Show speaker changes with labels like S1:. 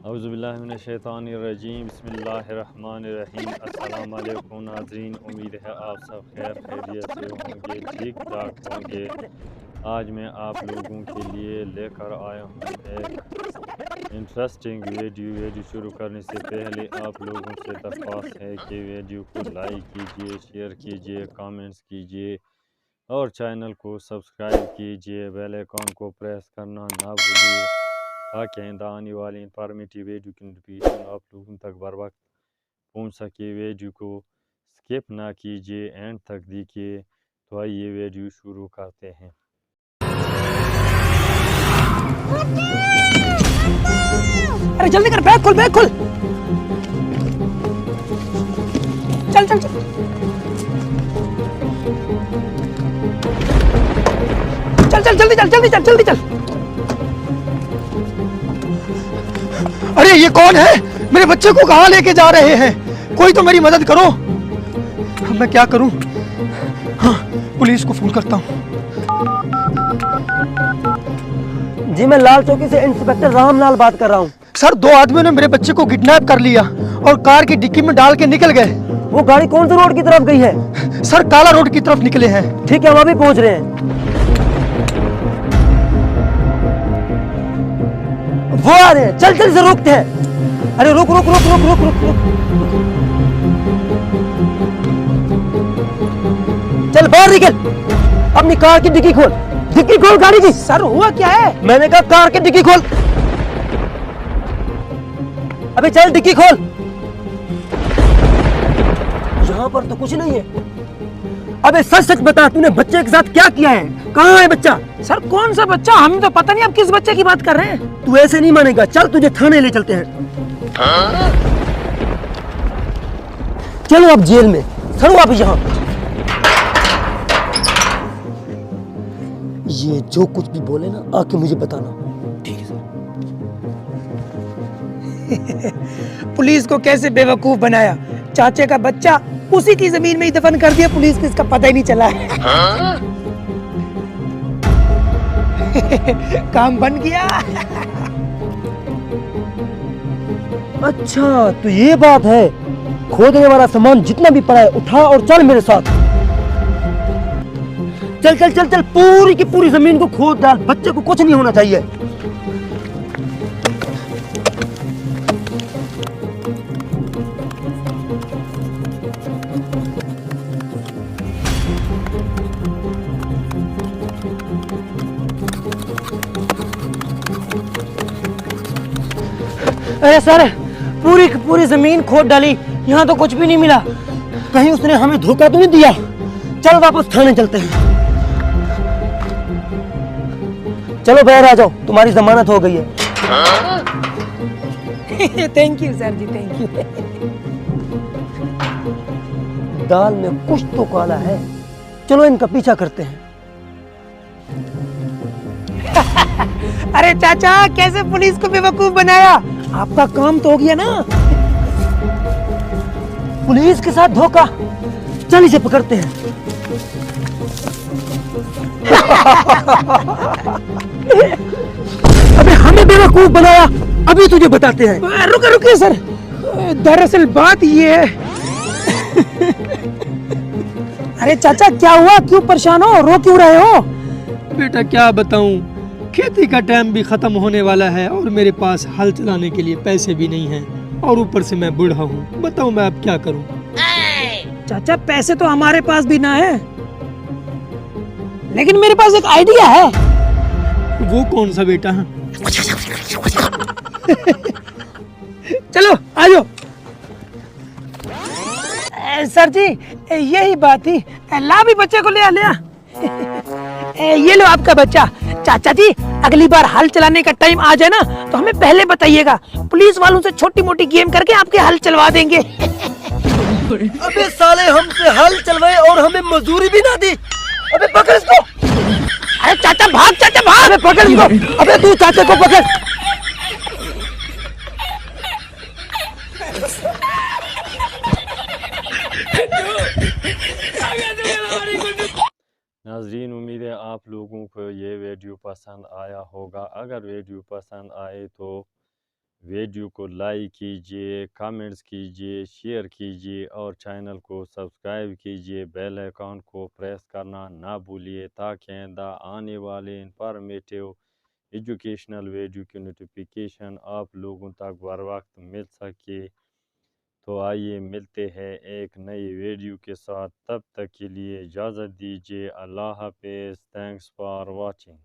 S1: औज़ुबिल्लाहिमिनश्शैतानिर्रजीम बिस्मिल्लाहिर्रहमानिर्रहीम। अस्सलाम वालेकुम नाज़रीन, उम्मीद है आप सब खैर खैरियत से होंगे, ठीक ठाक होंगे। आज मैं आप लोगों के लिए लेकर आया हूँ एक इंटरेस्टिंग वीडियो शुरू करने से पहले आप लोगों से दरख्वास्त है कि वीडियो को लाइक कीजिए, शेयर कीजिए, कमेंट्स कीजिए और चैनल को सब्सक्राइब कीजिए। बेल आइकॉन को प्रेस करना ना भूलिए ताकि आइंदा आने वाली इंफॉर्मेटिव वीडियो की नोटिफिकेशन आप लोगों तक बर वक्त पहुँच सके। वीडियो को स्किप ना कीजिए, एंड तक देखिए। तो आइए वीडियो शुरू करते हैं।
S2: अरे जल्दी कर, बैग खोल, बैग खोल। चल चल चल चल चल जल्दी चल, जल्दी चल, जल्दी चल। अरे ये कौन है? मेरे बच्चे को कहाँ लेके जा रहे हैं? कोई तो मेरी मदद करो। अब मैं क्या करूं? हाँ, पुलिस को फोन करता हूँ।
S3: जी मैं लाल चौकी से इंस्पेक्टर रामलाल बात कर रहा हूँ।
S2: सर, 2 आदमियों ने मेरे बच्चे को किडनैप कर लिया और कार की डिक्की में डाल के निकल गए।
S3: वो गाड़ी कौन सी रोड की तरफ गई है?
S2: सर, काला रोड की तरफ निकले हैं।
S3: ठीक है, हम अभी पहुँच रहे हैं। वो आ रहे हैं, चल चल से रोकते हैं। अरे रुक रुक रुक रुक रुक रुक रुक चल बाहर निकल, अपनी कार की डिक्की खोल। डिक्की खोल गाड़ी की।
S2: सर, हुआ क्या है?
S3: मैंने कहा कार की डिक्की खोल। अबे चल डिक्की खोल। यहाँ पर तो कुछ नहीं है। अबे सच सच बता, तूने बच्चे के साथ क्या किया है? कहाँ है बच्चा?
S2: सर, कौन सा बच्चा? हमें तो पता नहीं आप किस बच्चे की बात कर रहे हैं।
S3: तू ऐसे नहीं मानेगा, चल तुझे थाने ले चलते हैं। चलो अब जेल में। चलो आप यहाँ। ये जो कुछ भी बोले ना, आके मुझे बताना। ठीक है
S2: सर। पुलिस को कैसे बेवकूफ बनाया। चाचे का बच्चा उसी की जमीन में ही दफन कर दिया, पुलिस को इसका पता ही नहीं चला है। काम बन गया।
S3: अच्छा तो ये बात है। खोदने वाला सामान जितना भी पड़ा है उठा और चल मेरे साथ। चल चल चल चल, पूरी की पूरी जमीन को खोद डाल। बच्चे को कुछ नहीं होना चाहिए। अरे सर, पूरी की पूरी जमीन खोद डाली, यहाँ तो कुछ भी नहीं मिला। कहीं उसने हमें धोखा तो नहीं दिया? चल वापस थाने चलते हैं। चलो बाहर आ जाओ, तुम्हारी जमानत हो गई है।
S2: Thank you sir ji, thank you.
S3: दाल में कुछ तो काला है। चलो इनका पीछा करते हैं।
S2: अरे चाचा, कैसे पुलिस को बेवकूफ बनाया? आपका काम तो हो गया ना।
S3: पुलिस के साथ धोखा। चल इसे पकड़ते हैं। अबे हमें बेवकूफ बनाया, अभी तुझे बताते हैं।
S2: रुके रुके सर, दरअसल बात ये है। अरे चाचा, क्या हुआ? क्यों परेशान हो? रो क्यों रहे हो?
S4: बेटा क्या बताऊं, खेती का टाइम भी खत्म होने वाला है और मेरे पास हल चलाने के लिए पैसे भी नहीं हैं और ऊपर से मैं बूढ़ा हूँ। बताओ मैं अब क्या करूँ?
S2: चाचा, पैसे तो हमारे पास भी ना है, लेकिन मेरे पास एक आइडिया है।
S4: वो कौन सा बेटा?
S2: चलो आ जाओ। सर जी, यही बात थी। ला भी बच्चे को ले आ, ले आ। ये लो आपका बच्चा। चाचा जी, अगली बार हल चलाने का टाइम आ जाए ना तो हमें पहले बताइएगा। पुलिस वालों से छोटी मोटी गेम करके आपके हल चलवा देंगे।
S3: अबे साले, हमसे हल चलवाए और हमें मजदूरी भी ना दी। अबे पकड़ इसको।
S2: अरे चाचा भाग, चाचा भाग।
S3: अबे पकड़ इसको। अबे तू चाचा को पकड़।
S1: नाज़रीन, उम्मीद है आप लोगों को ये वीडियो पसंद आया होगा। अगर वीडियो पसंद आए तो वीडियो को लाइक कीजिए, कमेंट्स कीजिए, शेयर कीजिए और चैनल को सब्सक्राइब कीजिए। बेल आइकॉन को प्रेस करना ना भूलिए ताकि आइंदा आने वाले इंफॉर्मेटिव एजुकेशनल वीडियो की नोटिफिकेशन आप लोगों तक बर वक्त मिल सके। तो आइए मिलते हैं एक नई वीडियो के साथ, तब तक के लिए इजाज़त दीजिए। अल्लाह हाफ़िज़। Thanks for watching.